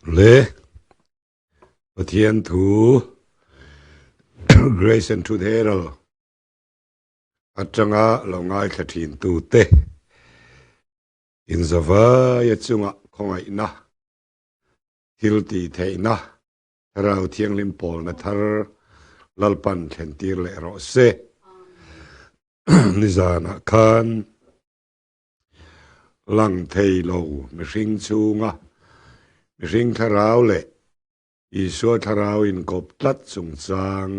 Le Pathian thu grace and truth hril atanga lo ngaithlatute tu te in zava yachunga khongai na hilti theina Thlarau thianghlim pol na thar lalpan thentir le ro se nizana khan lang thei lo Mihring chunga Mihring Thlarau le Isuaah Thlarau in kop tlat duhzâwng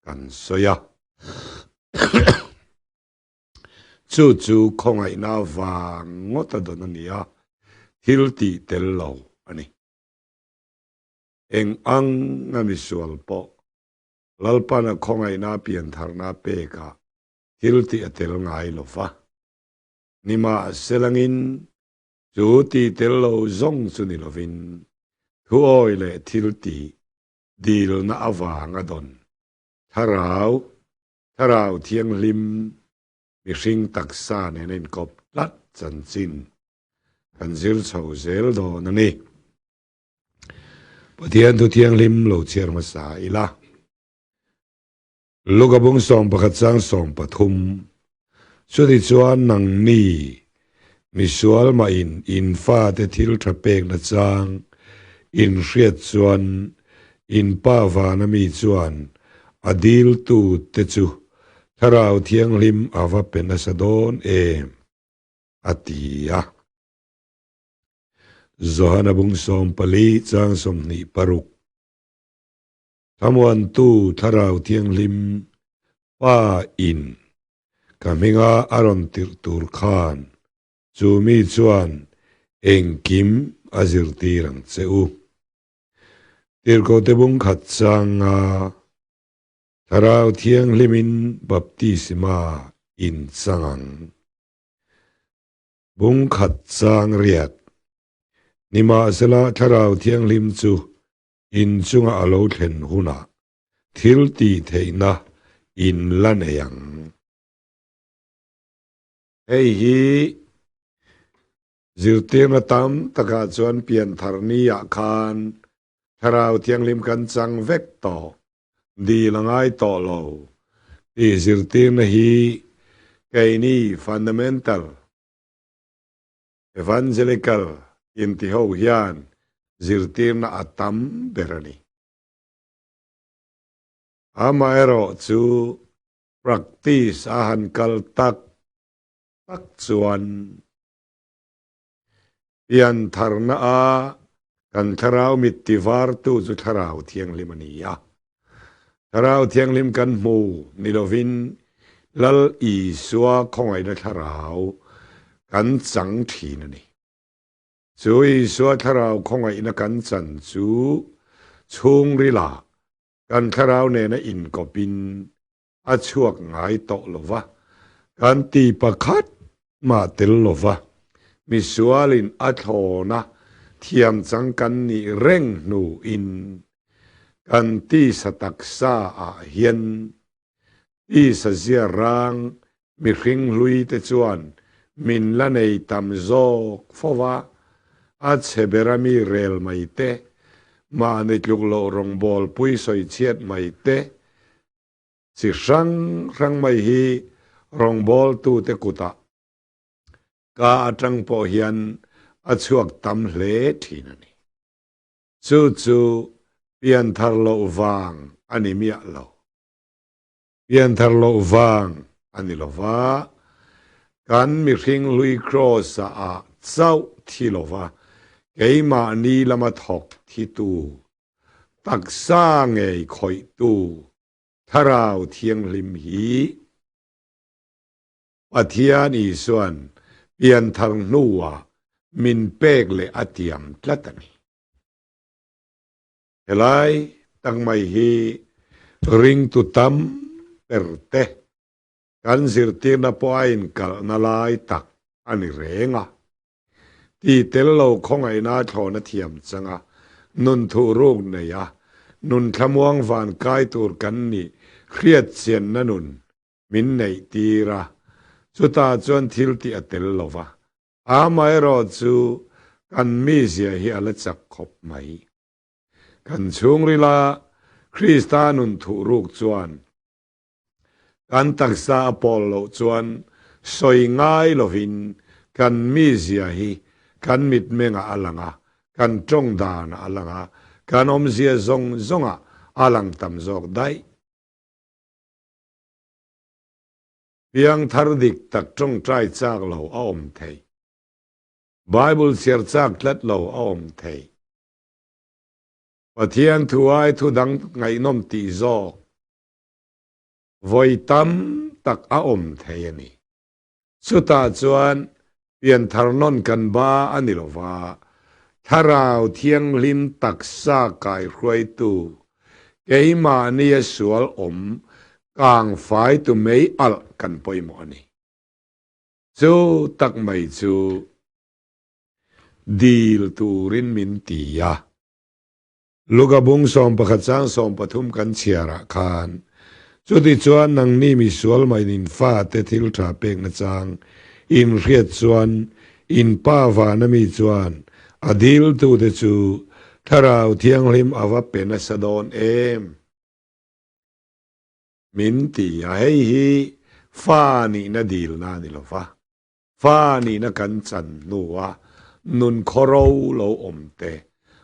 kan soya chu khongai na wang ngota don ania hilti tel lo ani eng ang ngami sual po lalpana khongai na pian tharna peka hilti atel ngai lova nima selangin chu ti tel lo zong chu ni lovin thuah le hilti dil na awang adon Thlarau thianghlim Mihring taksa nen kop lat chanchin kan zil chho zel do nani Pathian tu thianghlim lo chiar ma sa ila lugabung som pakhat chang som pathum chudi chuan nangmahni misual ma in fa te thil thapek na chang in hriat chuan in pa vana mi chuan adil tu te chu Thlarau thianghlim ava pen asadon atia zohana bung som pali chang som ni paruk thamuan tu Thlarau thianghlim pa in kaminga aron tir tur khan chumi chuan engkimah azir tirang cheu tirko te bung khat changa Thlarau thianghlimin baptisma in changang bung khat chang riat nima sela Thlarau thianghlim chu in chunga alo thlen huna thil ti theina in laneyang hei hi zirtirna tam taka chuan pian tharni a khan Thlarau thianghlim kan chang vek to di langai to lo ti zirtirna hi kaini fundamental evangelical inti ho hian zirtirna atam berani ama ero chu practice ahan kal tak chuan pian tharna a kan Thlarau mittivar tu chu Thlarau thianghlim ania Thlarau thianghlim kan mu ni lovin lal Isuaah khongai na Thlarau kan chang thin ani chu Isuaah Thlarau khongai na kan chan chu chung rila kan Thlarau ne na in kopin a chuak ngai to lova kan ti pakhat ma tel lova misualin a thona thiam chang kan ni reng nu in kan ti sa taksa a hian ti sa zia rang Mihring hlui te chuan min la nei tam zok fowa a cheberami rel mai te ma ne tluk lo rong bol pui soi chiat mai te si rang mai hi rong bol tu te kuta ka atang po hian a chuak tam hle thin ani chu pian thar lo wang ani mia lo pian thar lo wang ani lova kan Mihring lui cross a chau thi lova keima ni lama thok thi tu taksa ngei khoi tu Thlarau thianghlim hi Pathian isuan pian thar nuwa min pek le atiam tlatani helai tang mai hi ring tu tam perte kan zirtirna po ain kal na lai tak ani renga ti tel lo khongai na thona thiam changa nun thu ruk ne ya nun thlamuang van kai tur kan ni hriat chen na nun min nei tira chuta chuan thil ti atel lova amai ro chu กันมีเสียเฮียละจักขบไหมกันช่วงเวลาคริสตานุนถูรูกจวนกันตักษาอปอลโลจวนสอยง่ายลวินกันมีเสียฮีกันมิดเมงอาลังากันจงดานอาลังากันอมเสียซงอาลังตำจอกได้เพียงทารดิกตักจงใจจากเราอมเทยไบเบิลเสียจากเล็ดเราอมเทยPathian thuah thu dang ngai nom ti zo voi tam tak a thei ani chuta chuan pian tharnon kan ba ani lova Thlarau thianghlim taksa kai hruai tu engkimah ni sual kang fai tu mei al kan poimo ani chu tak mai chu dil turin min ti ya Lugabung som pakhatsang som pathum kan chiara khan chuti chuan nang ni mi sual mai in fa te thil tha pek na chang in riat chuan in pa wa na mi chuan adil tu de chu Thlarau thianghlim awa pena sadon em min ti ai hi fa ni na dil na ni lo fa ni na kan chan nuwa nun khoro lo omte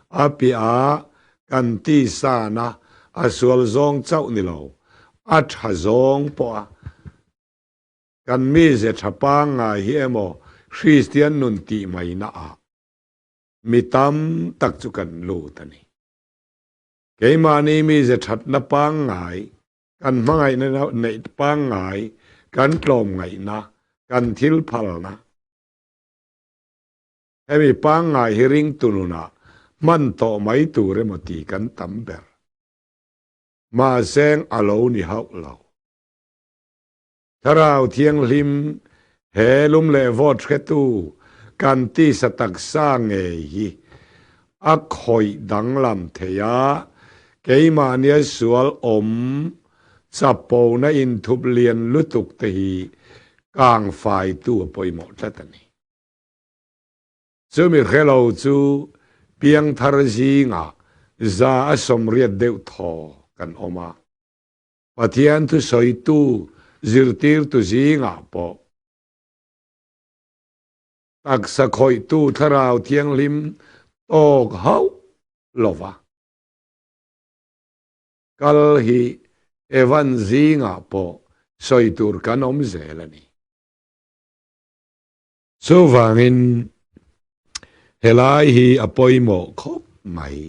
apiaกันที่ซานะอาสวลซองเจ้านี่เราอัดหาซองปะกันมีเจตปังไงเฮียโมคริสเตียนนุนตีไม่น่ามีตั้มตักจุกันลูตันนี่เกมานี่มีเจตนับปังไงกันมาไงในปังไงกันกลมไงนะกันทิลพัลนะให้มีปังไงฮิริงตุนุนะมันต่อไม่ตูเรมตีกันตั้มเบอร์มาแซงอโลนี่ฮาวเราThlarau thianghlim he lum le vot khetu kan ti satak sa nge hi a khoi danglam theya engkimah ni sual chapo na in thup lian lutuk te hi kang fai tu poimo tlatani chu mi khelo chu piang thar zinga za asom riat deuh tho kan oma Pathian tu soi tu zirtir tu zinga po taksa khoi tu Thlarau thianghlim tok hau lova kal hi evan zinga po soi tur kan om zelani so wangin helai hi apoimo khop mai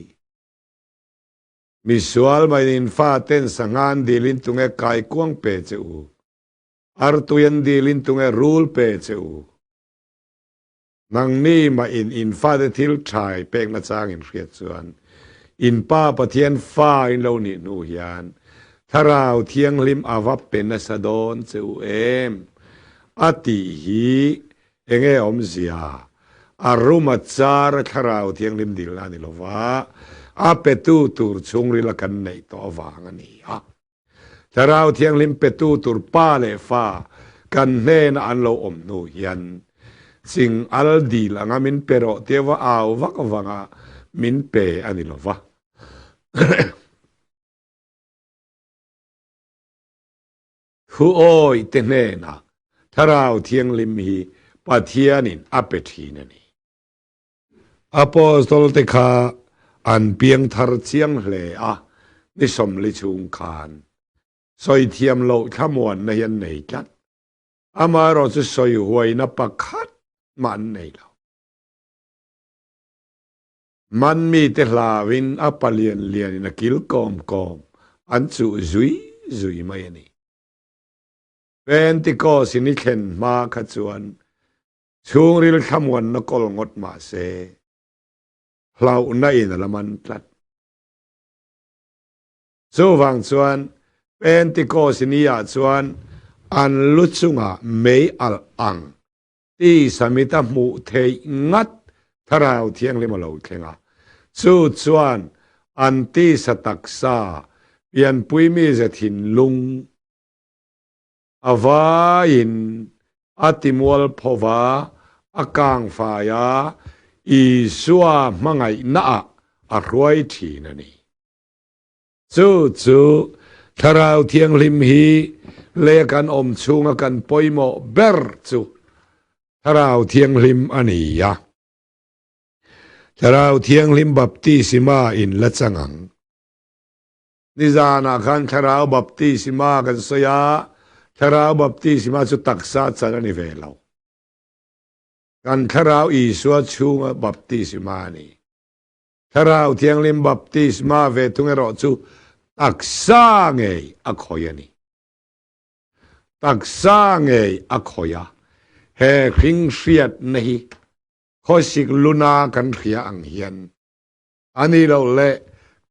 misual mai in fa ten sangan dilin tunge kai kuang pe cheu artuyan dilin tunge rule pe cheu nang ni ma in fa de thil thai pek na chang in riat chuan in pa Pathian fa in lo ni nu hian Thlarau thianghlim awap pen na sadon cheu em ati hi enge om zia aruma char Thlarau thianghlim dil ani lova a petu tur chungri la kan nei to wang ani a Thlarau thianghlim petu tur pa le fa kan hne na an lo om nu hian sing al dil anga min pero tewa aw wak wanga min pe ani lova hu oi te hne na Thlarau thianghlim hi Pathianin apethin ani apostol te kha an piang thar chiang hle a ni som li chung khan soi thiam lo thamon na hian nei tlat ama ro chu soi huai na pakhat man nei lo man mi te hlawin a palian lian in a kil kom an chu zui mai ani Pentecost ni khen ma kha chuan chung ril thamon na kol ngot ma se hlau na in la man tlat so wang chuan Pentecost ni ya chuan an luchunga mei al ang ti samita mu thei ngat Thlarau thianghlim lo thlenga chu chuan an ti sataksa pian puimi zathin lung avain atimwal phova akang faya อีสัวมังไงน่าอรวยทีนั่นนี่จู่ทาราวเทียงลิมฮีเลกันอมชุงกันปอยโมเบอร์จู่ทาราวเทียงลิมอันนี้ยะทาราวเทียงลิมบัพติสิมาอินละจังังนิจานาคันทาราวบัพติสิมากันสยาทาราวบัพติสิมาจุตักษาจันนิเวลากันทาราวอีสวดชุงบัพติสิมานี่ทาราวเทียงลิมบัพติสิมาเวทุงเอรอจูตักษาไงอคอยนี่ตักษาไงอคอยะเฮคริงเสียดนี่ข้อสิกลุนากันเขียอังเฮียนอันนี้เราเละ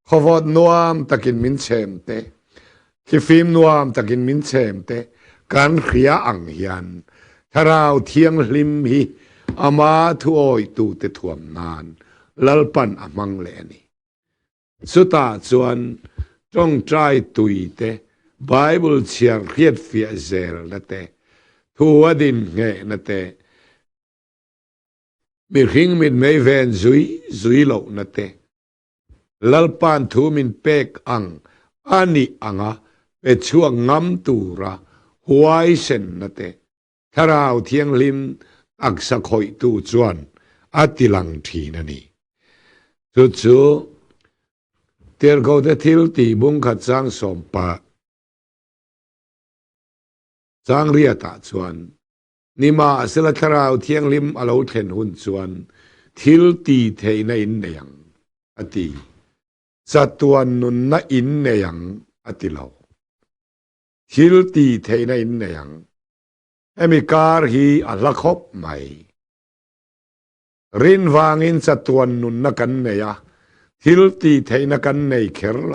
ขวดนวมตะกินมินเชมเตคิฟิมนวมตะกินมินเชมเตกันเขียอังเฮียนทาราวเทียงลิมฮีอามาทุโอยตูเตถ่วมนานลัลปันอมังเลนี่สุดาจวนจงใจตุยเตไบเบิลเชียร์เรียดเฟียเซลนั่นเตทัวดินเงนั่นเตมีหิงมิดไม่เวนซุยโลนั่นเตลัลปันทูมินเป็กอังอันนี้อังะเป็นช่วงงำตูระหัวไอเซนนั่นเตทาราวเทียงลิมอักษะคอยตูจวนอัติลังทีนั่นนี่จู่เตียร์เขาได้ทิลตีบุงขัดจางสมปะจางเรียตาจวนนิมาสิลทาราวเทียงลิมอลาวเทนหุนจวนทิลตีเทนอินเนียงอติสัตวนนุนนอินเนียงอติลาวทิลตีเทนอินเนียงเอมิการฮีอัลลักบไม่รินวางอินสัตวนนุนนกันเนียทิลตีเทนกันเนยเขรล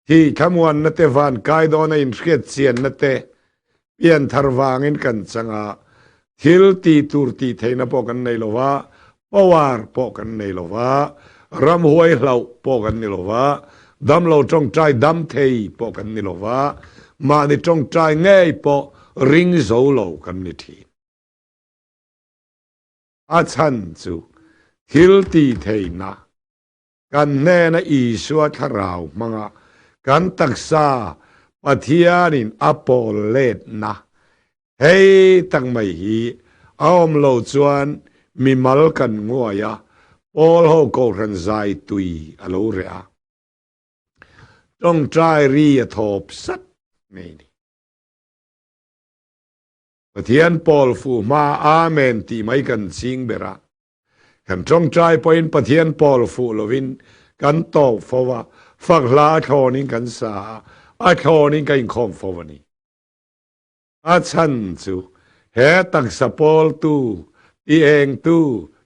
ที่ขมวนนัตเตวันกายโดนอินเชียดเซียนนัตเตเปลี่ยนทารวางอินกันสังอาทิลตีตูร์ตีเทนปอกันในโลวะปวาร์ปอกันในโลวะรำหวยเหล่าปอกันในโลวะดำเหล่าจงใจดำเทยปอกันในโลวะมาในจงใจง่ายปอริงโซโลกันในทีอาชันจูทิลตีเทนะกันแน่นะอีสวทาราวมังกันตักษาปะเทียนินอโปเลตนะเฮ้ตั้งไม่ฮีออมโลจวนมีมัลกันงัวยาโอลโฮโกรันไซตุยอโลเรียต้องใจรีทบสัตนี่ปะเทียนปอลฟูมาอาเมนที่ไม่กันสิงเบระกันจงใจพอินปะเทียนปอลฟูลวินกันตอบฟว่าฝักลาทอนิกันสาอาทอนิกันคอมฟวนีอาชันจูเฮตักสปอลตูที่เองตู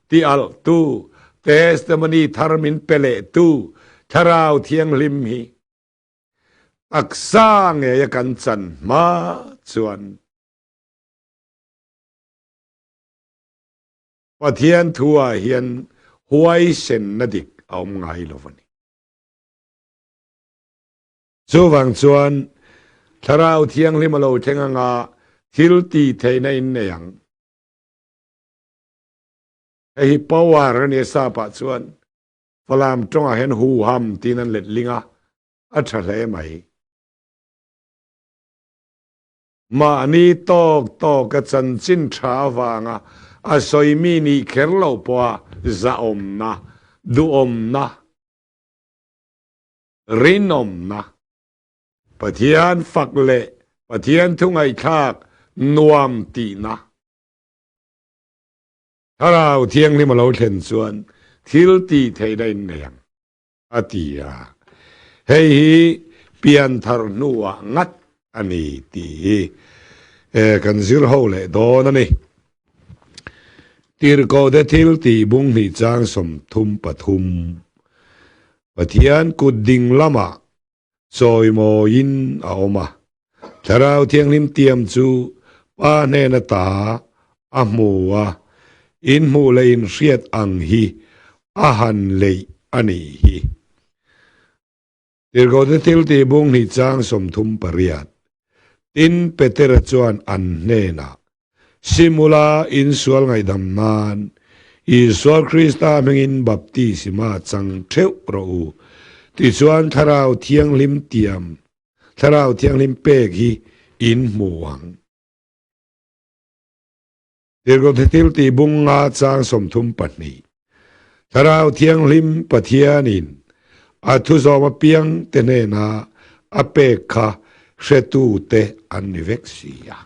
ที่อัลตูเทสตมนีทาร์มินเปเลตูทาราวเทียงลิมฮีตักสร้างเอกันจันมาจวนปะเทียนทัวเฮียนหวยเซนนดิกเอาไงลวันนี้จู่วังจวนทาราวเทียงลิมาโลเทงงาทิลตีเทนอินเนียงไอฮิปวาร์เนซาปัจจวนฝรั่งจงเห็นหูหำที่นั่นเล็ดลิงอัจฉริยะไหมมานี่ตอกกจันจินชาวางอาศัยมีนี่เคร์ลาปัวจะอมนะดูอมนะรินอมนะปะเทียนฝักเละปะเทียนทุ่งไอคากนวมตีนะถ้าเราเทียงนี่มาเราเห็นส่วนทิลตีเทได้เนียงอติยาเฮ้ยเปลี่ยนทาร์นัวงัดอันนี้ตีกันซิลโฮเลโดนั่นนี่ตีร์โกเดทิลตีบุงหิจางสมทุมปทุมปะเทียนกุดดิ่งละมาซอยโมยินเอามาถ้าเราเทียงลิมเตียมจูป้าเนนตาอามัวอินมูเลนเสียดอังฮีอาหันเลยอันนี้ฮีตีร์โกเดทิลตีบุงหิจางสมทุมปริยัดตินเปเตระจวนอันเนนา simula in sual ngai dam nan Isuah Krista mengin baptisma chang theu ro ti chuan Thlarau thianghlim tiam Thlarau thianghlim pek hi in muang Tirgo thil ti bunga chang somthum pahnih Thlarau thianghlim Pathian in thuhzâwng piang te na apek kha hretu te an vek sia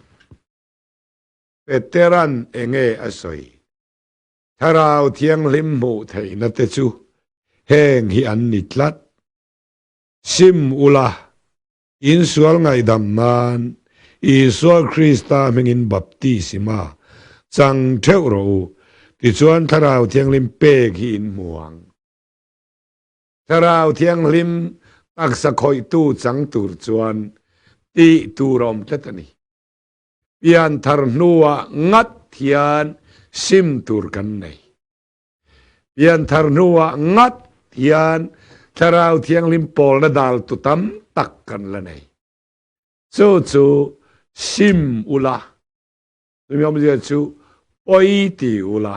veteran enge asoi Thlarau thianghlim mu thei na te chu heng hi an ni tlat sim ula in sual ngai dam nan Isuah Krista mengin baptisma chang theu ro ti chuan Thlarau thianghlim pek hi in muang Thlarau thianghlim taksa khoi tu chang tur chuan ti turom tlatani pian thar nuwa ngat thian sim tur kan nei pian thar nuwa ngat thian Thlarau thianghlim pol na dal tu tam tak kan la nei chu sim ula mi om dia chu oi ti ula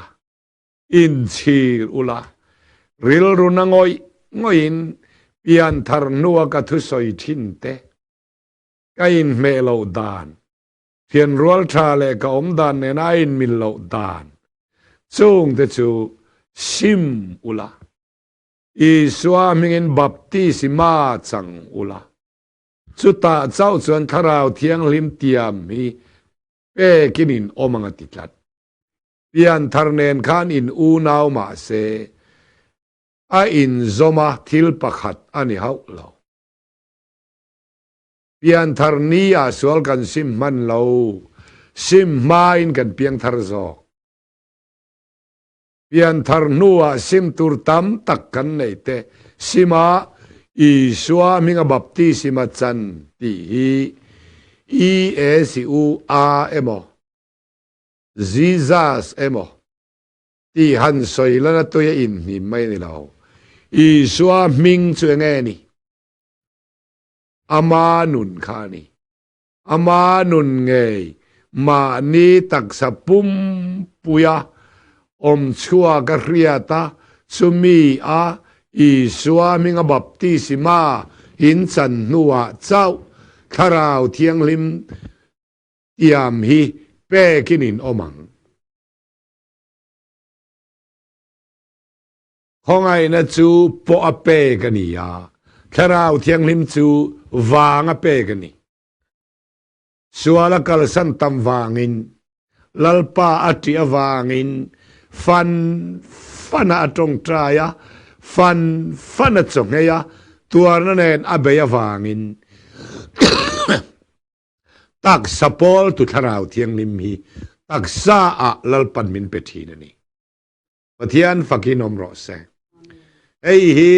in chir ula hril runangoi ngoin pian thar nuwa ka thu soi thin te kain me lo dan phiền rual tha le ka om dan ne na in min lo dan chung te chu sim ula Isuah mengin baptisma chang ula chu ta chau chuan Thlarau thianghlim tiam hi pe kinin omanga titlat pian thar nen khan in u nau ma se a in zoma thil pakhat ani hau lo pian thar ni a sual kan sim man lo sim main kan piang thar zo pian thar nuwa sim tur tam tak kan nei te sima Isuah minga baptisma chan ti emo Jesus emo ti han soi lana to ya in ni mai ni lo Isuah ming chu nge ni ama nun khani ama nun nge ma ni taksa pum puya om chua ka riata chumi a Isuah minga baptisma in chan nuwa chau Thlarau thianghlim tiam hi pe kinin omang hongai na chu po a pe kania Thlarau thianghlim chu wang a pe kani suala kal san tam wangin lalpa ati awangin fana tawngtai fana chongeya tuarna nen abeya wangin taksa pol tu Thlarau thianghlim hi taksa a lalpan min Pathian ani Pathian fakinom ro se ei hi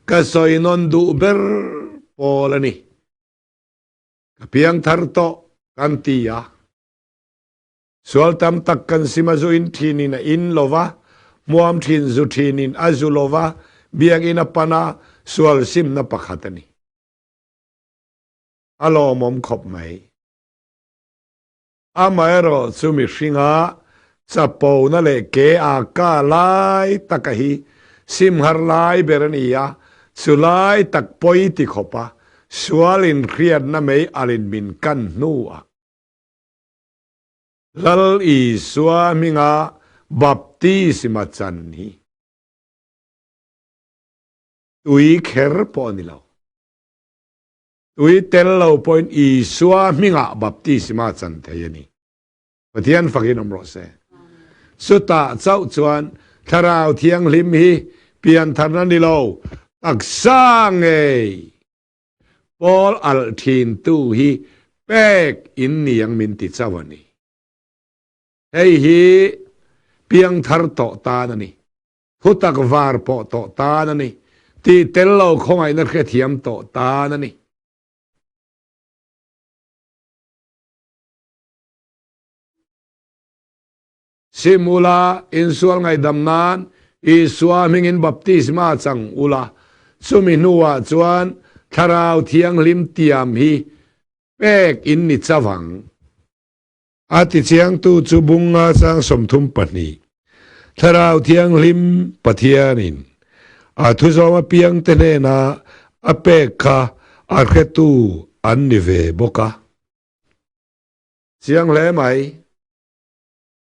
kasoi non du ber pol ani kapiang thar to kan tia sual tam tak kan simazu in thinin in lova muam thin zu thinin azulova biang in apana sual sim na pakhatani alo mom khop mai amaero chu Mihringa chapo na le ke a ka lai takahi sim har lai berania sulai tak poi ti khopa sualin khiat na mei alin min kan nuwa lal Isuah minga baptisma chan hi tui kher po ni lo tui tel lo point Isuah minga baptisma chan thayani Pathian fakinom ro se suta chau chuan Thlarau thianghlim hi pian tharna ni lo taksa nge Paul al thin tu hi pek in niang min ti chawani hei hi piang thar to ta na ni thutak var po to ta na ni ti tel lo khongai na khe thiam to ta na ni simula in sual ngai damnan Isuah mengin baptisma chang ula chumi nuwa chuan Thlarau thianghlim tiam hi pek in ni chawang อาทิเชียงตูจูบุงงาสังสมทุมปนีทาราวเทียงลิมปะเทียนินอาทุซอมาเปียงเตเนนาอเปกคาอาเคตูอันนิเวบกะเสียงแหลไหม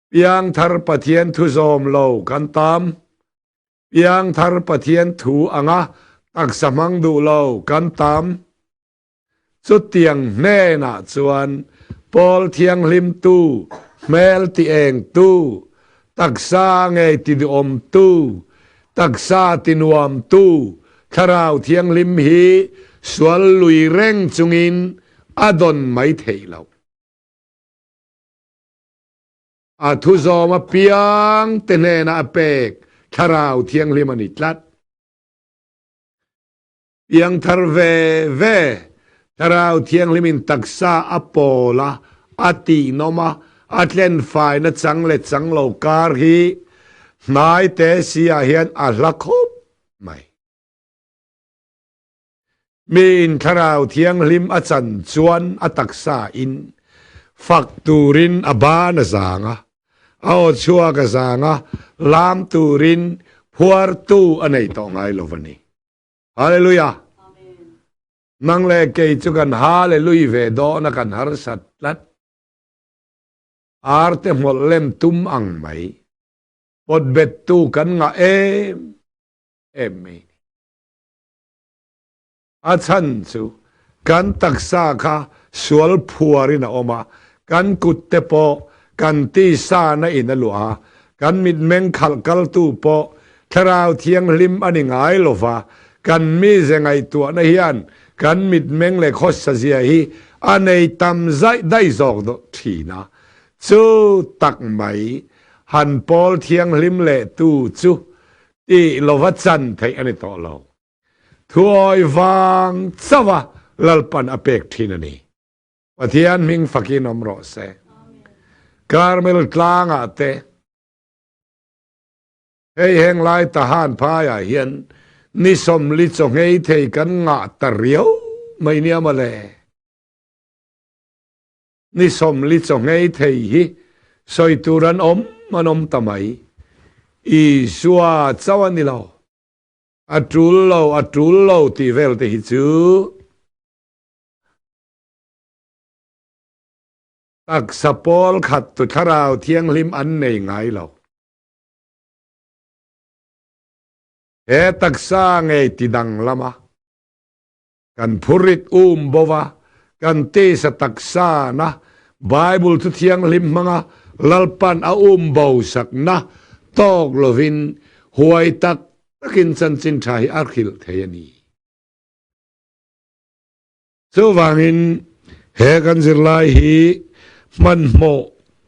เปียงทารปะเทียนทุซอมโลกันตามเปียงทารปะเทียนถูอ่างะตักสมังดูโลกันตามสุดเตียงแน่นาจวนปอลเทียงลิมตูเมลตีเองตูตักษาไงติดอมตูตักษาตินวมตูทาราวเทียงลิมฮีสวลลุยเร่งจุงินอดอนไม่เทลาอาทุซอมาเปียงเตเนนาเปกทาราวเทียงลิมันิตลัดเปียงทารเวทาราวเทียงลิมินตักษาอโปลาอาติโนมาอัตเลนไฟนัดสังเลดสังโลกาฮีนายเตเสียเฮียนอัลลักบไม่มีอินทาราวเทียงลิมอาจันจวนอตักษาอินฟักตูรินอบานสางะเอาชัวกสางะลามตูรินพัวตูอันไหนต่อไงโลวันนี้ฮาเลลูยานังเลเกยจุกันฮาเลลูยเวโดนักันฮาร์สัตลัดอาร์เตมอลเลมตุมอังไหมปดเบ็ดตูกันงะเอมไม่อาชันซูกันตักษาค่ะสวลพัวรินาออกมากันกุดเตปอกันตีซาในอินลัวกันมิดเมงขัลกัลตูปอทาราวเทียงลิมอันง่ายโลฟากันมีเซงไอตัวในเฮียนกันมิดเมงเลคอสเซียฮีอันในตำใจได้จอกดทีนะจูตักไหมหันปอลเทียงลิมเลตูจูที่โลวัจันไทยอันนี้ต่อเราถอยฟังสวะลัลปันอเปกทีนันนี่ปะเทียนมิงฟักินอมรอเซคาร์เมลกลางอาเตเฮงไลทหารพายเฮียนนิสมลิจงเฮเทกันงะตะเรียวไม่เนียมาเลยนิสมลิจงเฮเทฮีสอยตุรันมันทำไมอีสัวเจ้านี่เราอัตรูโลที่เวลที่ฮิจูตักสปอลขัดตุทาราวเทียงลิมอันในไงเราตักษาไงติดังละมากันพูริตบวะกันเตสตักษานะไบเบิลทุเทียงลิมมังลัลปันบาวสักนะตอกลวินหวยตักกินสันจินชัยอาร์คิลเทียนีสุวางินเฮกันจิลายฮีมันโม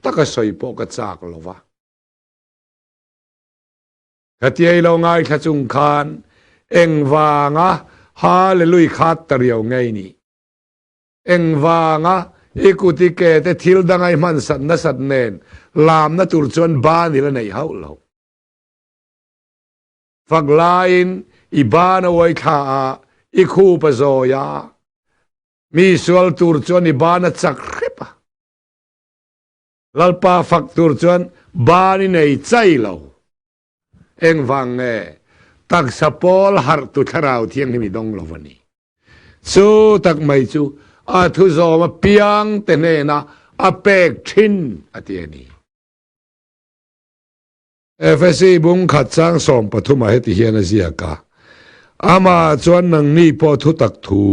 ตักสอยปกจากลวะขัดยัยเราไงขจุงคานเอ็งวางะฮาเลลุยขาดตะเรียวไงนี่เอ็งวางะอีกุติเกตทิลดังไงมันสันนัสันเนนลามนัตุรชวนบ้านนี่ละในเฮาเราฝักลายน์อีบ้านเอาไว้ข้าอีคู่ปะโซยามีส่วนตุรชวนอีบ้านจักริปะลัลปาฝักตุรชวนบ้านนี่ในใจเราเอ็งฟังตักสปอลฮาร์ตุทาราวเทียงที่มีดงลวันนี้ซูตักไม่ซูอาทุโซมาเปียงเตเนนะอเปกชินอติยนีเอฟซีบุงขัดสร้างสมปฐุมเหตุเฮียนเสียกาอามาจวนนังนี่พอทุตักถู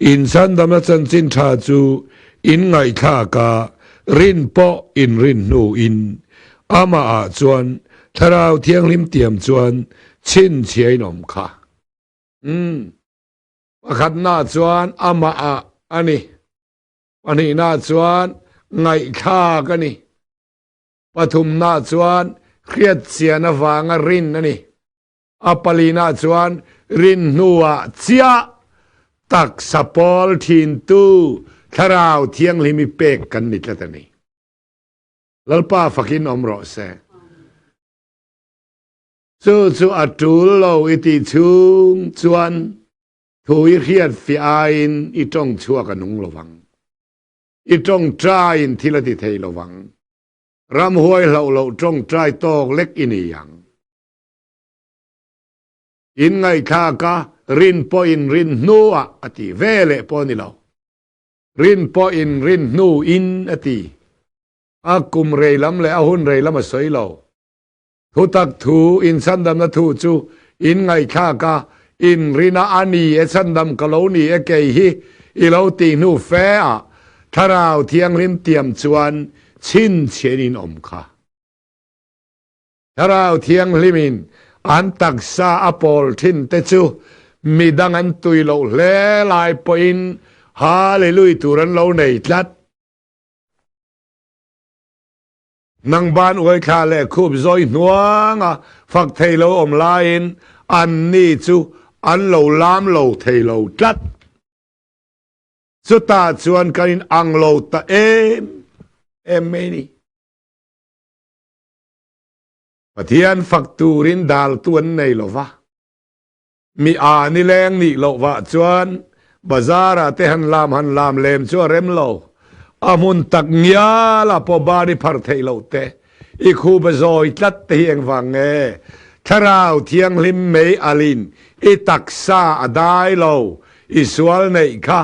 อินสันดำนันจินชาจูอินไงข้าการินปออินรินนูอินอามาจวนทาราวเทียงลิมเตียมจวนชินเชียนอมค่ะขัดหน้าจวนอามาอันนี้หน้าจวนไงข้ากันนี่ปฐุมหน้าจวนเครียดเสียนวางรินนี่อปลีนาจวนรินนัวเจียตักสปอลทินตูทาราวเทียงลิมิเปกกันนิดละตันนี่ลัลป้าฟักินอมรอเซซูอัตุลโลอิติชุงจวนถุยเครียดฟิอาอินอิจงชัวกันนุงระวัง อีจงใจอินทิลติเทลวังรำหวยเหล่าจงใจตอกเล็กอินียังอินไงข้ากะรินปออินรินนัวอติเวเลปอนิเรารินปออินรินนูอินอติอากุมเรลัมเลอาหุนเรลัมสวยเราทุตักทูอินสันดำนัทูจูอินไงข้ากะอินรินาอานีเอสันดำกะโลนีเอเกฮีอีเราตีนูเฟะทาราวเทียงริมเตียมชวนชินเชนินอมค่ะทาราวเทียงริมินอันตักษาอปอลทินเตจูมีดังอันตุยเราเลลายปอินฮาเลลุยตุรันเราในทัดนังบ้านอวยคาเลคูบซอยนัวงะฝักเทโลอมลายนอันนี้จูอันเราลามเราเทโลทัดสุดตาชวนกันอังเราตะเอ็มไม่นี่ปะเทียนฝักตูรินดาลตัวนในโลวะมีนิแรงนี่โลวะชวนบาซาระเตหันลามเลมชัวเร็มโลอามุนตักเงียลาปอบาริพัร์เทโลเตอีคูบซอยตัดเทียงฟังทาราวเทียงลิมเมยอลินอีตักซาอดายโลอิสวลในค่ะ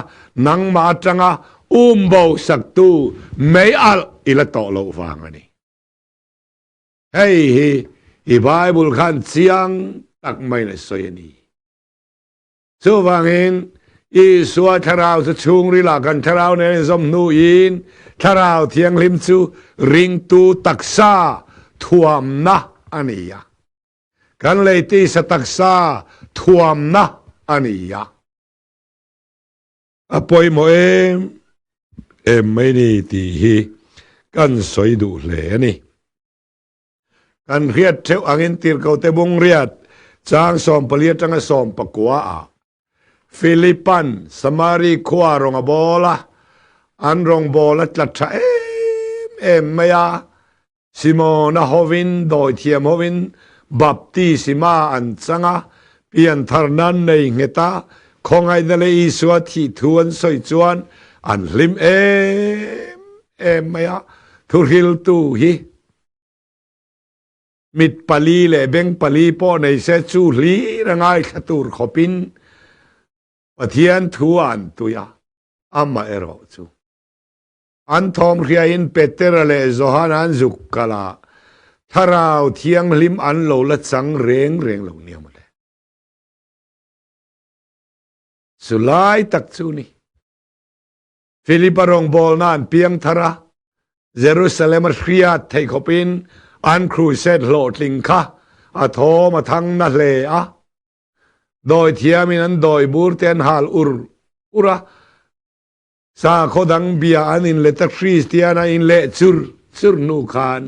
นังมาจังโบสักตูไม่อัลอิละโตโลฟังนี่เฮ้ยอีไบเบิลขันเสียงตักไม่เลยสวยนี่สู้ฟังเห็นอีสวทาราวจะชุงริลากันทาราวในสมนูอินทาราวเทียงลิมซูริงตูตักซาท่วมนะอันนี้ยะกันเลยตีสตักซาท่วมนะอันนี้ยะapoi moไม่นี่ตีฮีกันสวยดูเลยนี่กันเรียดเทวอังอินตีร์เขาเตบงเรียดจางสอมเปลี่ยนจังสอมปะกัวฟิลิปปินส์สมารีคัวรองบอลอันรองบอลจัดชะไม่ยาซิโมนาโฮวินโดยเทียมโฮวินบัพติซิมาอันจังเปลี่ยนทาร์นันในเงตาคงไอ้นั่นเลยอิสวาที่ทวนสวยจวนอันลิมไม่อะทุริลตูฮีมิดปาลีเลยเบงปาลีป้อในเซจูลีร่างไอ้ขตูร์ขบินปะเทียนทัวอันตุยาอามาเอรอจูอันทอมเรียนเปเตอร์เลโซฮานันจุกกะลาทาราวเทียงลิมอันโลละจังเร่งเหล่านี้มาเลยสุไลตักจูนี่ฟิลิปรองบอลนั่นเพียงทาราเยรูซาเล็มเรียดไทยขบินอันครูเซตโหลดลิงค่ะอาโทมาทั้งนั่นเลยโดยเทียมินันโดยบูร์เตนฮาลอุระสาโคดังเบียอันอินเลตคริสเตียนาอินเลซุรนูคาน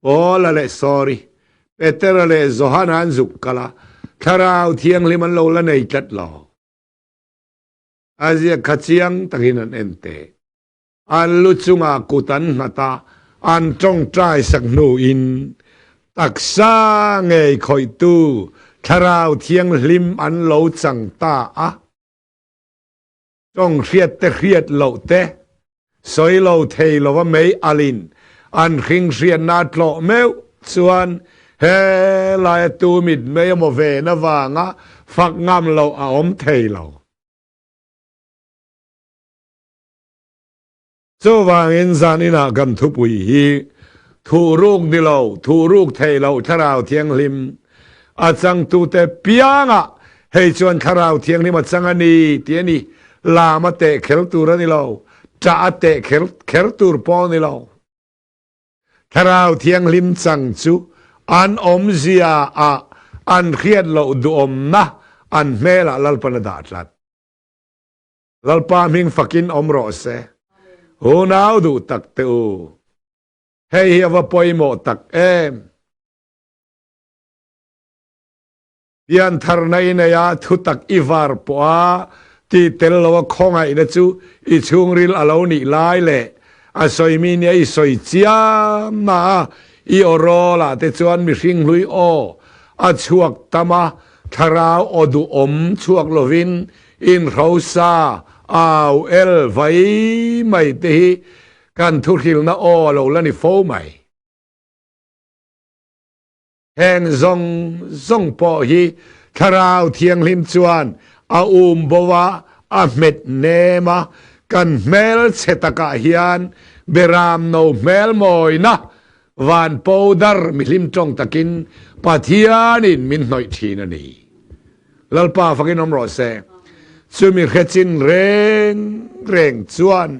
โอ้ละเลสอรี่เปเตอร์เลโซฮานันซุกกะลาทาราวเทียงลิมันโลละในจัดลออาเซียขัดเสียงตักินันเอ็นเตอันลุจุงอากุตันนาตาอันจงใจสักนูอินตักษาเงยคอยตูทาราวเทียงลิมอันโลจังตาจงเครียดแต่เครียดโลเตสอยโลเทโลว่าไม่อลินอันคิงเรียนนาดโลเมวส่วนเฮลายตูมิดไม่ยมเวนวางฝักงามโลอมเทโลเจ้าวางอินซานินากันทุปุยฮีทูรูกดิโลทูรูกเทโลทาราวเทียงลิมอาจังตูเตปียงให้ชวนทาราวเทียงลิมจังอันนี้เทียนี่ลามาเตะเคลตูรันิโลจะเตะเคลตูร์ปอนิโลทาราวเทียงลิมจังจูอันอมเสียอันเครียดโลดูอมนะอันเมล่าลัลปนดาตลัดลัลปามิงฟักินอมโรเซโหนาวดูตักเตอเฮียว่าปอยโมตักยันทาร์นายเนียทุตักอีวาร์ปัวที่เตลว่าคงไงนะจูอิชุงริลอาลานิไลเล่อาศัยมีเนี่ยอิสอยเจียมาอีโอโรล่ะแต่จวนมิริงลุยโออาช่วงตามาทาราวอดูอมช่วงลวินอินเราซา ào el vấy mày tíกันทุริลนะอ้อเราแล้วนี่โฟใหม่แห่งซงปอฮีทาราวเทียงลิมจวนอาบัวอาเม็ดเนมากันเมลเซตกะฮิอันเบรามโนเมลมอยนะวันปอดร์มิลิมจงตะกินปาทิอานินมินหน่อยทีนันนี่ลลป้าฟังกินน้ำรอเซซูมิเขจินเร่งจวน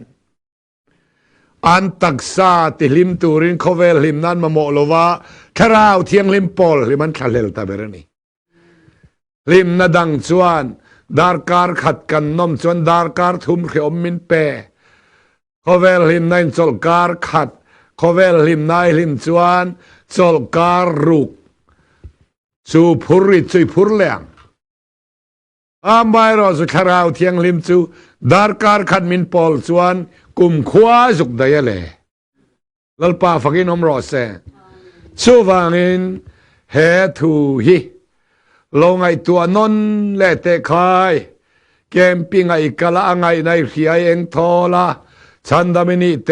อันตักซาติลิมตูรินโคเวลลิมนั้นมาโมโลวาทาราวเทียงลิมปอลลิมันทะเลลตาเบรนีลิมนาดังจวนดาร์การขัดกันนมจวนดาร์การทุมเขอมมินเปโคเวลลิมนันจอลการขัดโคเวลลิมนายลิมจวนจอลการรุกจูพุริจุยพุรเลียงอามบายรอสุทาราวเทียงลิมจูดาร์การขัดมินปอลจวนกุมขวาจุกได้ยังเลยลลป้าฟังกินอมรอเซชูวังอินเฮทูฮีลงไอตัวนนเลเตคายเกมปิงไอคลาไงในเขียเองทอละฉันดามินิเต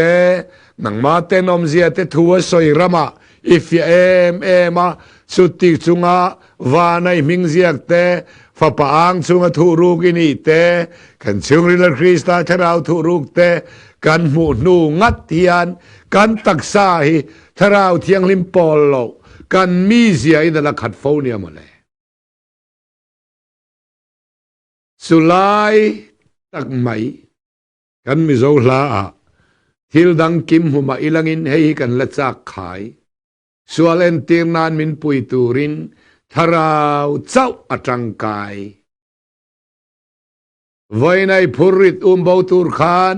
นังมาเตนอมเสียเตทัวสอยรามาอิฟเอมาสุติจุงาวาในมิงเสียเตฟ้าปางจุงทุรุกินีเตกันจุงริลคริสตาชราวทุรุกเตกันหมูนูงัดเทียนกันตักษาฮีทาราวเทียงลิมปอลโลกันมีเสียอินละขัดโฟเนียมาเลยสุไลตักไหมกันมิโซลาทิลดังกิมหุมาอิลังอินให้กันละจากขายส่วนเอ็นตีนานมินปุยตูรินทาราวเจ้าอจังกายไว้ในพุริตบาตูร์ขาน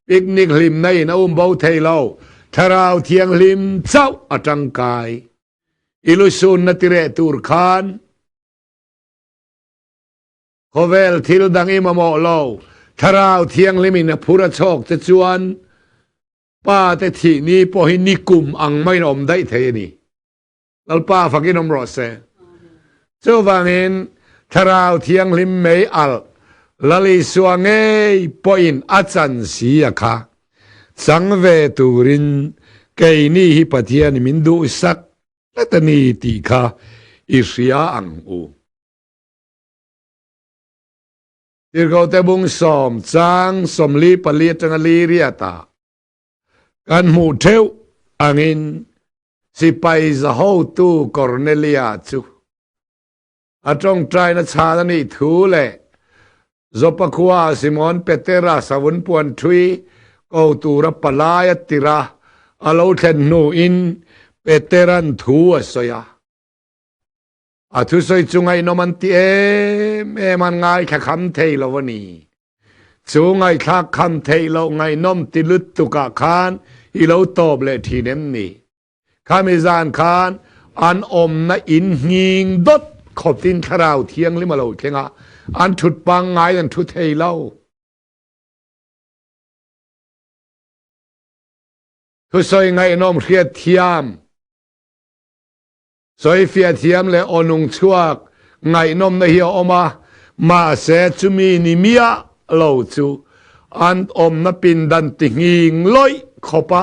ปิกนิกลิมในนะบาเทลาทาราวเทียงลิมเจ้าอจังกายอิลุซุนนติเรตูร์ขานโคเวลทิลดังอิมาโมโลทาราวเทียงลิมินพุระโชกจะจวนป้าแต่ที่นี้พอหินิกุมอังไม่นอมได้เทนี่แล้วป้าฟังกินอมรอเซเจ้าวังเห็นทาราวเทียงลิมเมย์อัลลลิสวงเอปอินอาจันสียค่ะสังเวตูรินเกยนี่ฮิปะเทียนมินดูสักและตนีติค่ะอิสยาอังอูที่เขาแต่บุงสอมจางสมลีปลีจังลีเรียตากันหมู่เทวอังอินสิไปจะหูตูกอร์เนเลียจูอาจงใจนัชาดนี่ทูเล่จบปักว่าซิมอนเปเตราสวุนปวนทุยกูตูรับปลายติระอาลูเทนนูอินเปเตรันทัวสยาอาทุสอยจุงไงนมันตีมันง่ายแค่คำเทยลวันนี้จุงไงแค่คำเทยลไงนมติลุตตุกะคานอีเราตอบเลยทีเนมนี่ข้ามิจานคานอันอมนะอินหิงดดขบตินทาราวเทียงลิมาเราเข่งะอันทุดปังไงอันทุดเทยเล่าทุสอยไงนมเรียดเทียมสอยเฟียเทียมเลยอนุงชวกไงนมในเหี่ยวออกมาเสจุมีนิมียเล่าจูอันอมนับปินดันติงิงลอยขบปะ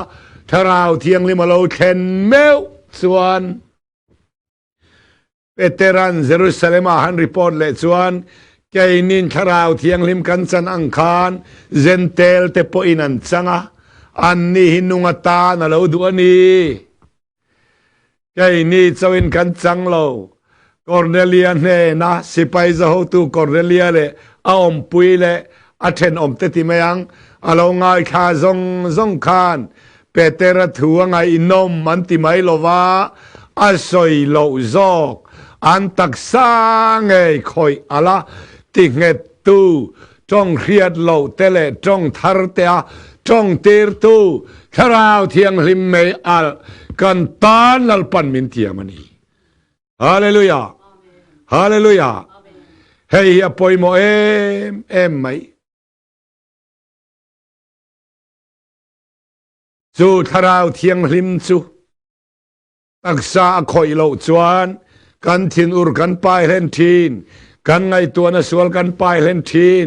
ทาราวเทียงลิมาเราเข็นเมวส่วนเปเตรันเยรูซาเล็มหันรีพอร์ตเลยส่วนแกนินทาราวเทียงลิมกันจันอังคารเซนเตลเตปอินันจังะอันนี้หินุงตานาเราดูอันนี้แกนี่จะเป็นกันจังเราคอร์เนเลียเนนะสิไปจะหูตูคอร์เนเลียเลยเอาอมปุยเลยอาเทนอมเตติเมียงอาเราง่ายข้าซงคานเปเตระถัวไงนมมันติไม่โลวาอาศัยโลจอกอันตักสร้างไงคอยอะไรติเงตูจงเครียดโลเตเลจงทาร์เตียจงเติร์ตูทาราวเทียงลิมเมย์อัลกันตานลัลปันมินเทียมันนีฮาเลลูยาฮาเลลูยาเฮียปอยโมไหมจูทาราวเทียงลิมจูตักษาคอยโลจวนกันทินอุรกันไปเล่นทิน กันไงตัวนะสวลกันไปเล่นทีน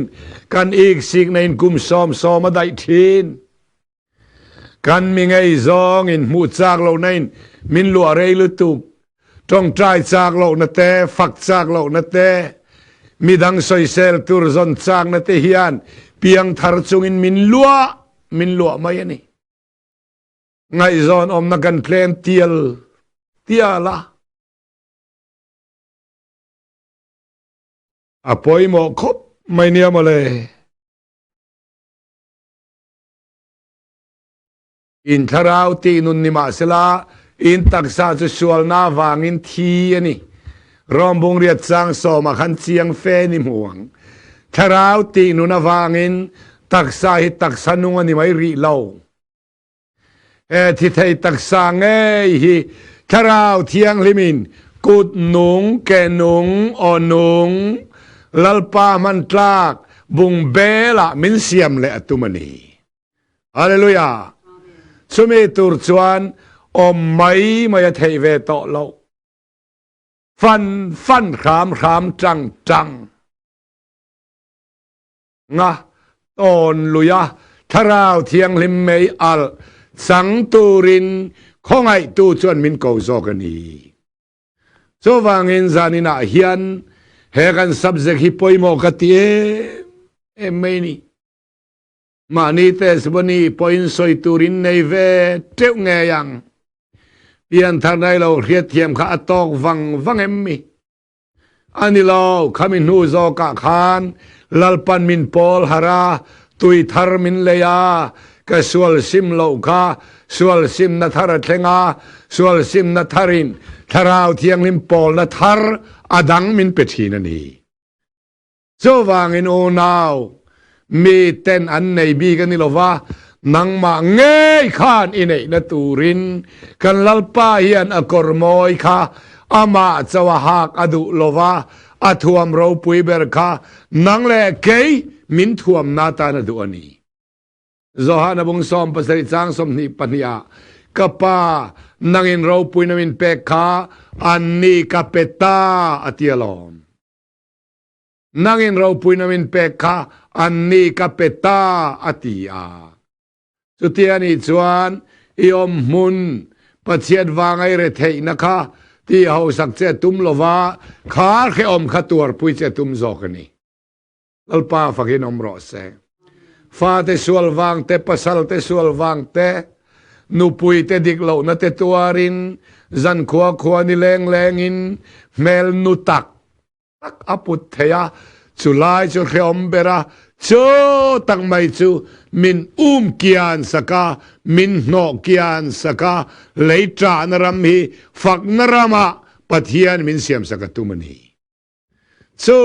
กันอีกสิ่งในกุมซ้อมมาได้ทีนกันมีไงซองอินมูจากเราในมินลัวเรยลุตุกจ้องใจจากเรานะแต่ฝักจากเรานะแต่มีดังสอยเซลตุรซอนจากนะแต่เฮียนเพียงทาร์จุงอินมินลัวไม่นี่ไงซอนอมนักันเพลนเตียละอภัยหมอคบไม่เนียมาเลยอินทราวตีนุนนิมาสลาอินตักษาจุชวลนาวางอินทีนี่รอมบงเรียดสังสมาขันเชียงเฟนิมวงทราวตีนุนาวางอินตักษาหิตักษานุงนี่ไม่รีเล่าที่ไทยตักษาไงฮิทราวเทียงลิมินกุดนุงแกนุงอนุงลัลปามันตลากบุงเบละมินเซียมเลอตุมณีฮาเลลูยาสมัยตุรชวนอมไม่เทเวตโลฟันขามจังนะตอนลุยาทราวเทียงลิมเมยอัลสังตูรินของไอตูชวนมินโกโซกันนีโซวังอินซานินาเฮียนเฮกันสับเซกิปอยโมกติไม่นี่มานี่เตสบนีปอยน์สอยตูรินในเวเจ้าเงยังเพียงทางใดเราเรียดเทียมข้าตอกวังมีอันนี้เราขามินหูโซกะขานลัลปันมินปอลฮาราตุยทาร์มินเลยากะสวลซิมโลกาสวลซิมนัทาร์เทงาสวลซิมนัทารินทาราวเทียงลิมปอลนัทาร์อดังมินเปทีนันีโซวังอินโอนาวมีเต้นอันในบีกันนี่หรอวะนังมาเงยขานอินเอนตูรินกันลัลปาเฮียนอกอร์มอยค่ะอามาจวะฮักอดุโลวะอทวมเราปุยเบรค่ะนังเลเกยมินทวมนาตานดุอันนี้Zohana bung som pasari chang som ni pania kapa nangin ro pui namin pekha anni kapeta atialom nangin ro pui namin pekha anni kapeta atia sutiani chuan iom mun pathian wangai re thei nakha ti ho sak che tum lova khar khe om khatur pui che tum zokani lalpa fakin om ro se fa te sual wang te pasal te sual wang te nupui te diklo na te tuarin zan khua ni leng in mel nutak tak aput theya chulai chu khom bera chu tang mai chu min kian saka min no kian saka leitra naram hi fak narama pathian min siam saka tumani chu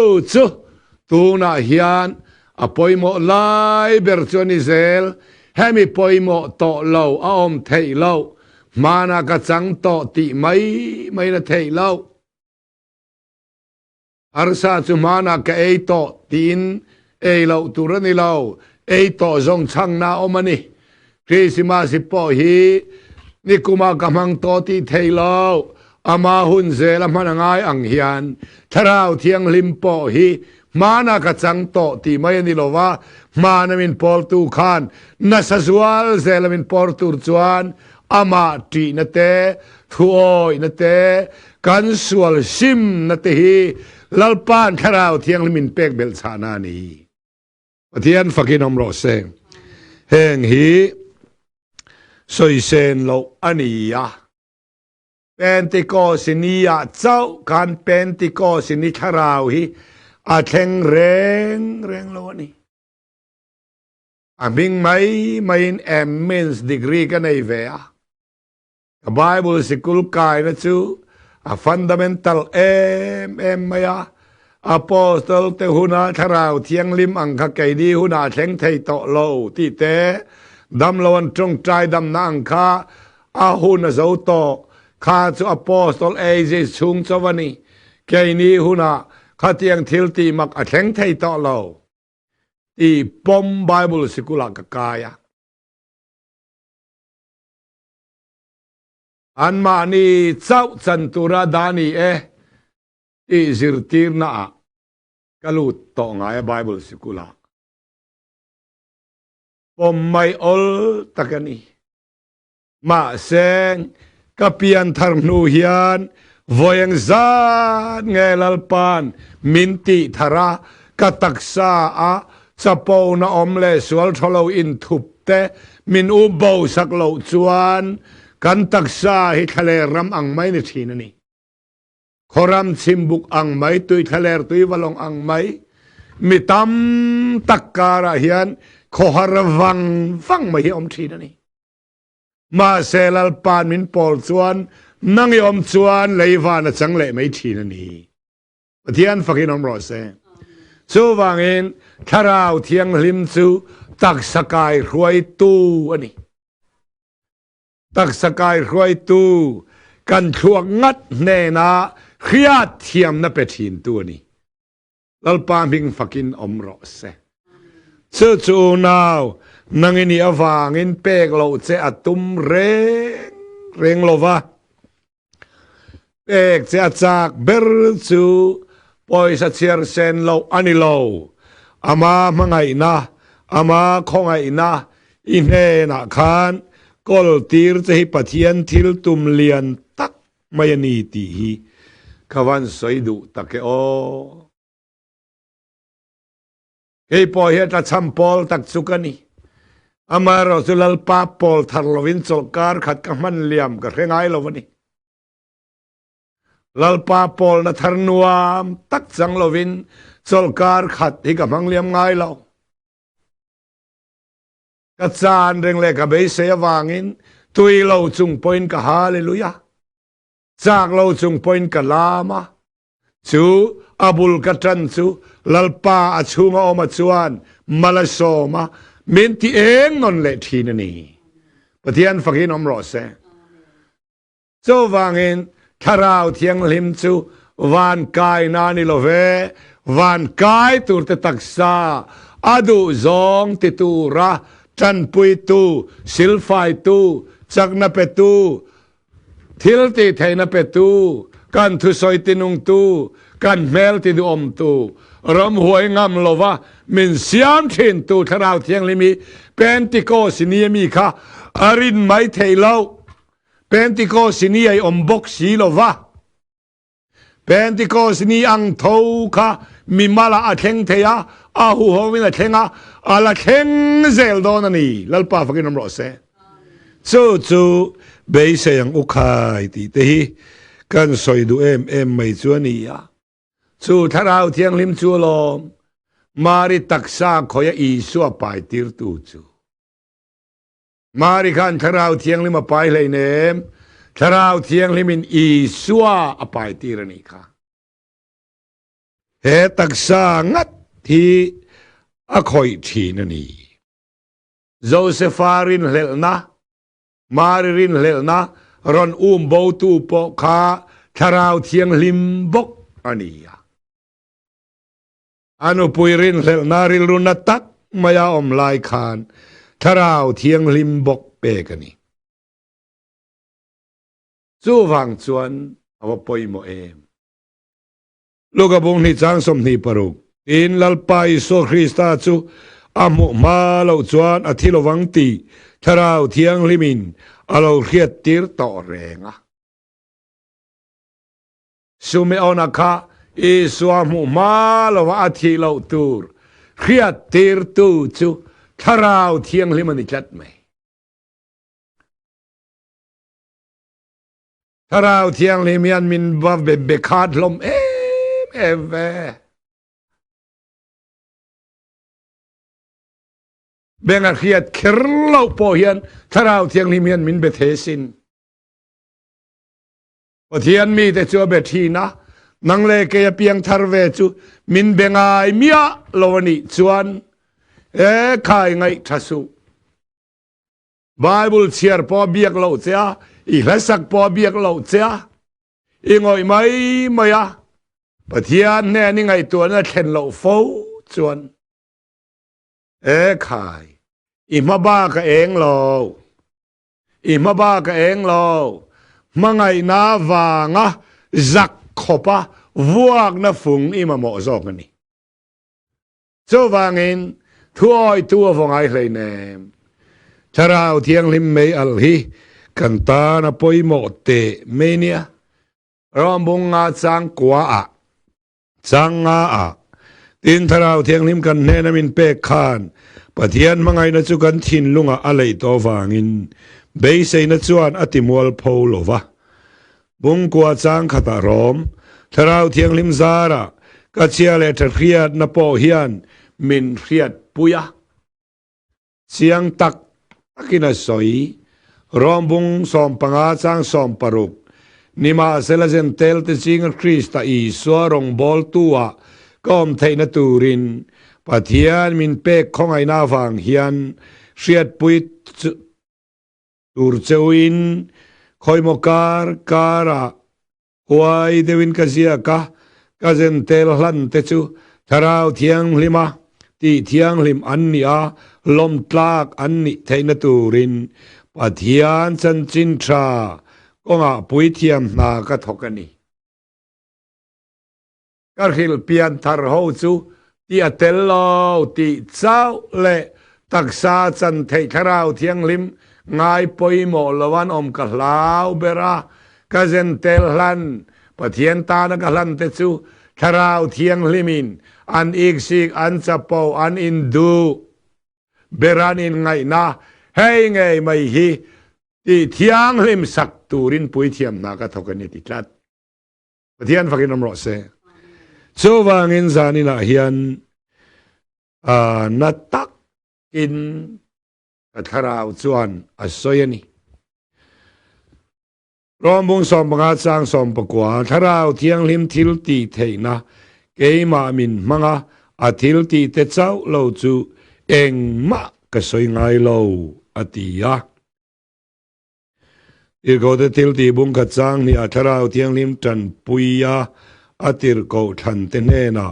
tu na hian apoi mo lai berchoni zel hemi poi mo to lo aom thei lo mana ka chang to ti mai na thei lo arsa chu mana ka ei to tin ei lo turani lo ei to zong chang na omani Christmas po hi ni kuma kamang to ti thei lo ama hun zel manangai ang hian tharau thiang lim po hi mana ka chang to ti mai ni lova mana min pol tu khan na sazwal zelamin por tur chuan ama ti na te thuoi na te kan sual sim na te hi lalpan tharau thiang limin pek bel chana ni Pathian fakin om ro se heng hi soi sen lo ania Pentecostinia chau kan Pentecostinia tharau hi a theng reng lo ni a ming mai in immense degree ka nei ve a Bible sikul kai na chu a fundamental em maya apostle te huna tharau thiang lim ang kha kai di huna theng thei to lo ti te dam lon trong trai dam na ang kha a huna zo to kha chu apostle a je chung chawani kai ni hunaข้าเตียงทิลตีมักอัดแข็งไทยต่อเราที่ปมไบเบิลสิกุลกกายอันมานี่เจ้าจันตุระดานีที่ซิรตีร์นา ก็ลูดต่อไงไบเบิลสิกุลาผมไม่อลตะกันนี่มาเซงก็เปลี่ยนทางนูเฮียนวยังซาดไงลัลปันมินติธารากตักษาอาจะปอนาอมเลสวลทะเลอินทุบเตมินอุบาวสักเหล่าชวนกันตักษาให้ทะเลรำอังไม่ในทีนั่นนี่ขอรำซิมบุกอังไม่ตุยทะเลตุยวลงอังไม่มิตำตักการะเฮียนขอหาระวังฟังไม่ให้อมทีนั่นนี่มาเซลัลปานมินปอลชวนนั่งยอมชวนเลยว่านะจังเละไม่ทีนั่นนี่เทียนฟังให้น้องรอเซสู้วังเองทาราวเทียงลิมซูตักสกายรวยตู้อันนี้ตักสกายรวยตู้กันช่วงงัดเนนาขยาเทียมนับเป็นทีนตัวนี้ลัลปามิงฟักินอมรอเซสู้จูนาวนั่งอินี่อวางอินเปกโลเซอตุมเร่งโลวะเปกเซอจากเบรซูปอยสัตเชียร์เซนโลอันนี้โลอามามังไงนะอามาคงไงนะอินเฮนักขานกอลตีร์จะให้ปะเทียนทิลตุมเลียนตักไม่นีตีฮีขวันสวยดุตะเกโอเฮ้ยปอยเฮตัดซัมปอลตักสุกันีอามาเราสุลลปาปอลทาร์ลวินโซลการขัดกับมันเลียมกับเร่งไอโลวันนี้ลัลปาปอลนัทนัวมตักจังลวินโซลการขัดที่กับมังเลียมไงเรากัจจานเร่งเล็กกับเบสเสียวางินตุยเราจุงปอยน์กับฮาเลลูยาจากเราจุงปอยน์กับลามาจูอับุลกัตันจูลัลปาอชูงอมาชวนมาลาโซมามินที่เองนนเลทีนี่ปะเทียนฟังอินอมรอเซโซวางินทาราวเทียงลิมจูวันกายนานิโลเววันกายตูร์ตตักษาอดูซองติตูระจันปุยตูสิลไฟตูจักนาเปตูทิลติเทนาเปตูกันทุสอยตินุงตูกันเมลติดูอมตูรำหวยงามโลวะมินเสียมเทนตูทาราวเทียงลิมีเป็นติโกสินียมีค่ะอารินไม่เทเลาเป็นติโกสินีไออมบกสีโลวะเป็นติโกสินีอังโทค่ะมีมาลาอัเทงเทียอาหูฮวินาเทงอาลาเทงเซลโดนันี่ลัลปาฟักินน้ำรอเซจู่เบยเสียงอุคายตีเตฮีกันสอยดูเอ็มไม่จวนี่ยจู่ทาราวเทียงลิมจูลมมาริตักษาขอยอีสัวไปติรตูจูมาริกันทาราวเทียงลิมาไปเลยเนมทาราวเทียงลิมินอีสัวอไปติรนี่ค่ะเฮตักษางัดที่อคอยทีนันนี่โจเซฟารินเลลนะมารินเลลนะรอนโบตูปอคาทาราวเทียงลิมบกอันนี้อนุปุยรินเลลนาริลุนตักมายาอมลายคานทาราวเทียงลิมบกเปกันนี่สู้ฟังชวนเอาไปโมเอมลูกกบุงนี่จางสมนีปรุกอินลัลปายโซคริสตาจูอามุมาลาวจวนอธิลวังตีทาราวเทียงลิมินอาลาวเรียดติรต่อแรงอ่ะสุเมอนักะอิสวามุมาลาวอธิลาวตูร์เรียดติรตูจูทาราวเทียงลิมันจัดไหมทาราวเทียงลิมันมินบับเบคาดลมเวเบงอาเขียดเครลาปอเฮียนทาราวเทียงลิมันมินเบเทสินปะเทียนมีแต่จัวเบทีนะนังเลเกียเปียงทารเวจูมินเบงไอเมียลวนิชวนขายไงทัสุไบเบิลเชียร์ปอเบียกเหล่าเสียอีกแล้วสักปอเบียกเหล่าเสียอีงอยไม่อะปะเทียนแน่นี่ไงตัวนั้นเข็นเหล่าโฟชวนขายอีมาบ้าก็เองเราอีมาบ้าก็เองเรามาไงนาวางะจักขบะวกนะฝุ่งอีมาหมอซอกกันนี่ cho wangin thuoi tua vong ai hlei nem Thlarau thianghlim mei al hi kan ta na poimo te menia rom bung nga chang kwa a chang nga a tin Thlarau thianghlim kan ne na min pe khan Pathian mangai na chu kan thin lunga alei to wangin bei sei na chuan atimol pholova bung kwa chang khata rom Thlarau thianghlim zara ka chia le thriat na po hian min riat puya siang tak akina soi rombung som panga chang som paruk nima selazen tel te ching Krista Isuaah rong bol tuah kom theina turin Pathian min pe khongai na wang hian riat pui tur cheuin khoimokar kara huai dewin kazia ka kazen tel hlan te chu Thlarau thianglima ti thianghlim an ni a lom tlak an ni theina turin Pathian chan chin tha konga pui thiam na ka thokani kar hil pian thar ho chu ti atello ti chau le taksa chan thei Thlarau thianghlim ngai poimo lawan om ka hlau bera ka zen tel hlan Pathian ta na ka hlan te chu Thlarau thianghlimin an iksik an chapo an indu beranin ngai na hei ngai mai hi ti thianghlim sak turin pui thiam na ka thokani ti tlat Pathian fakin amro se chu wangin zanina hian natak in Thlarau chuan asoyani rombung som banga chang som pakwa Thlarau thianghlim thil ti theina keima min manga athil ti te chau lo chu engkimah ka soi ngai lo atia irgo te thil ti bung ka chang ni Thlarau thianghlim tan puya atir ko than te nena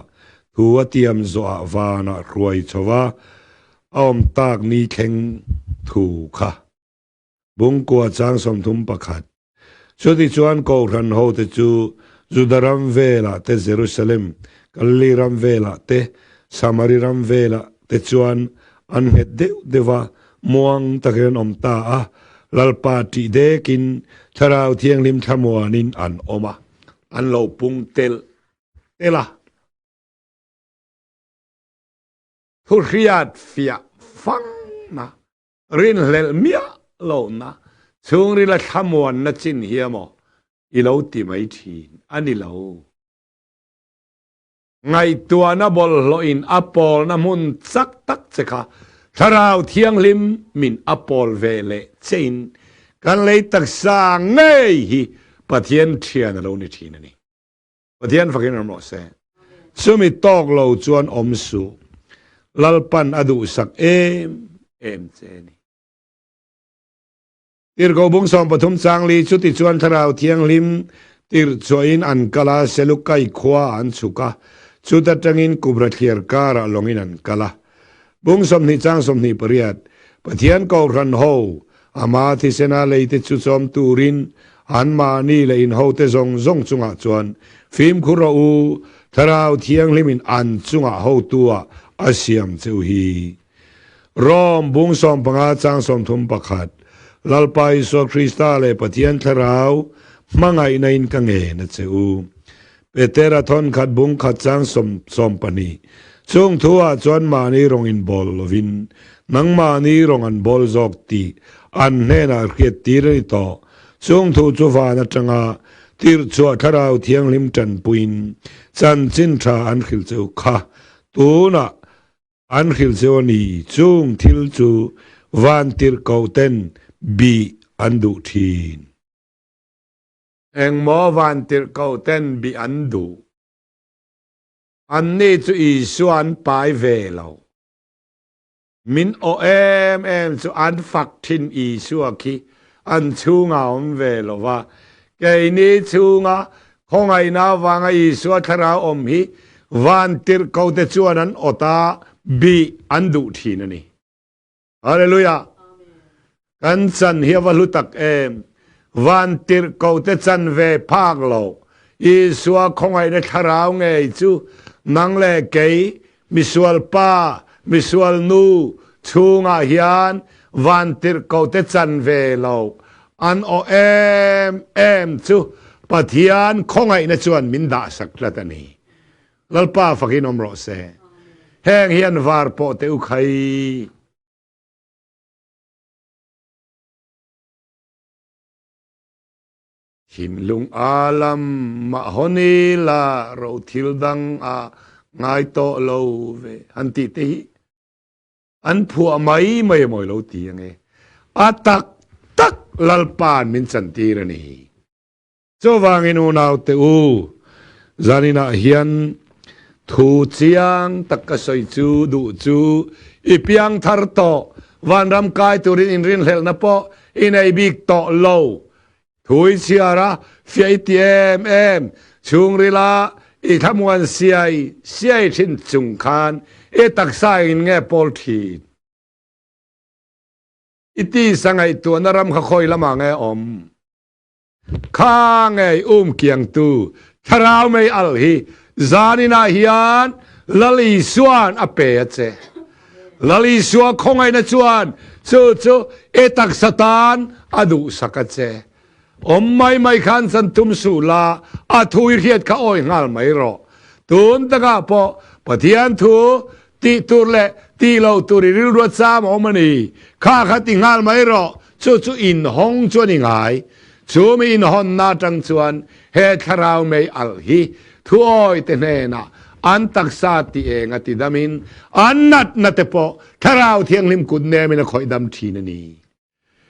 thuah tiam zo awana ruai chowa om tak ni theng thu kha bung kwa chang som thum pakhat choti chuan ko ran ho te chu Judaram vela te Jerusalem Galiram vela te Samariram vela te chuan an het dewa muang takren om ta a lalpa ti dekin Thlarau thianghlim thamuanin an oma an lo pung tel tela thuriat fia fang na rin lel mia lo na chung ri la thamuan na chin hiamo i lo ti mai thin ani lo ngai tua na bol lo in apol na mun chak tak chekha Thlarau thianghlim min apol vele chain kan lei taksa ngei hi Pathian thian lo ni thin ani Pathian fakin amro se sumi tok lo chuan om su lalpan adu sak em cheni tir go bung som pathum changli chuti chuan Thlarau thianghlim tir choin an kala selukai khwa an chuka chuta tangin kubra thiar kara longin an kala bung som ni chang som ni pariat Pathian ko ran ho ama thi sena leite chu chom turin an ma ni le in ho te zong zong chunga chuan phim khuro u Thlarau thianghlim in an chunga ho tua asiam cheu hi rom bung som panga chang som thum pakhat lalpai so Krista le Pathian Thlarau mangai na in ka nge na cheu petera thon khat bung khat chang som pani chung thuah chuan mani rong in bol lovin nangmahni rong an bol zok ti an hena riat tir ni to chung thu chu wana tanga tir chua Thlarau thianghlim tan puin chan chin tha an khil cheu kha tuna an khil cheu ni chung thil chu van tir ko ten bi an du thin engmo van tir ko ten bi an du an ni chu Isuaah an pai ve lo min o em chu an fak thin Isuaah ki an chunga om ve lo wa ke ni chunga khongai na wanga Isuaah Thlarau om hi van tir ko te chuan an ota bi an du thin ani hallelujah kan chan hi wa lutak em van tir ko te chan ve phak lo Isuaah khongai na Thlarau nge chu nang le ke มิสวลป้ามิสวลนูชูงาฮิอันวันติรเกาเตจันเวลาอันโอเอ็มชูปัทยานคงไงนชวนมินดาสักละตันีลัลป้าฟักินอมรอเซแห่งฮิอันวาร์โปเตอุไคหิมลุงอาลัมมาฮอนีลาเราทิลดังไงโตโลเวอันติเตหิอันผัวไม่มอยโลตียังไงตักลัลปานมินสันติรนีโจวังอินูนาวเตอูจานินาเฮียนทูเจียงตักกะสอยจูดูจูอีเปียงทาร์โตวันรำกายตุรินอินรินเฮลนะปออินไอบิกโตโลทุยเชียระฟิไอทีเอ็มชุงริลาอีทำวันเสียชินจุงคานตักษาอินเงปอลทีอิตีสังไอตัวนรำขคอยละมังเงอมข้างไอเกียงตูทราวไม่อัลฮีจานินาฮิอันลลิสวนอเปยเจลลิสวนคงไอนะชวนจูตักษตานอดุสักเจไม่ขันสันตุมสุลาทุยเรียดข้าอ้อยงาไม่รอตุนตะกะพอปะเทียนทูตีตุเล่ตีเราตุริริรวดซามมันนี่ข้าขัดติงาไม่รอจูอินห้องชวนยังไงจูไม่อินห้องนาจังชวนเฮดคาราวไม่อัลฮีทุอ้อยเตเนนะอันตักษาติเองอติดามินอันนัดเตปอคาราวเทียงลิมกุดเนมินะคอยดำทีนันี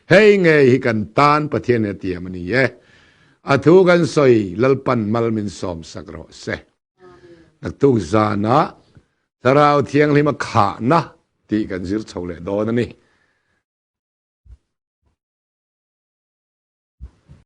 เฮ้ยไงฮิกันตานปะเทียนเตียมันนี่ทุกันสอยลัลปันมัลมินสอมสักรอเซนักตุกซานะตราวเทียงลิมขานะตีกันซิรชาวเลดอนันนี่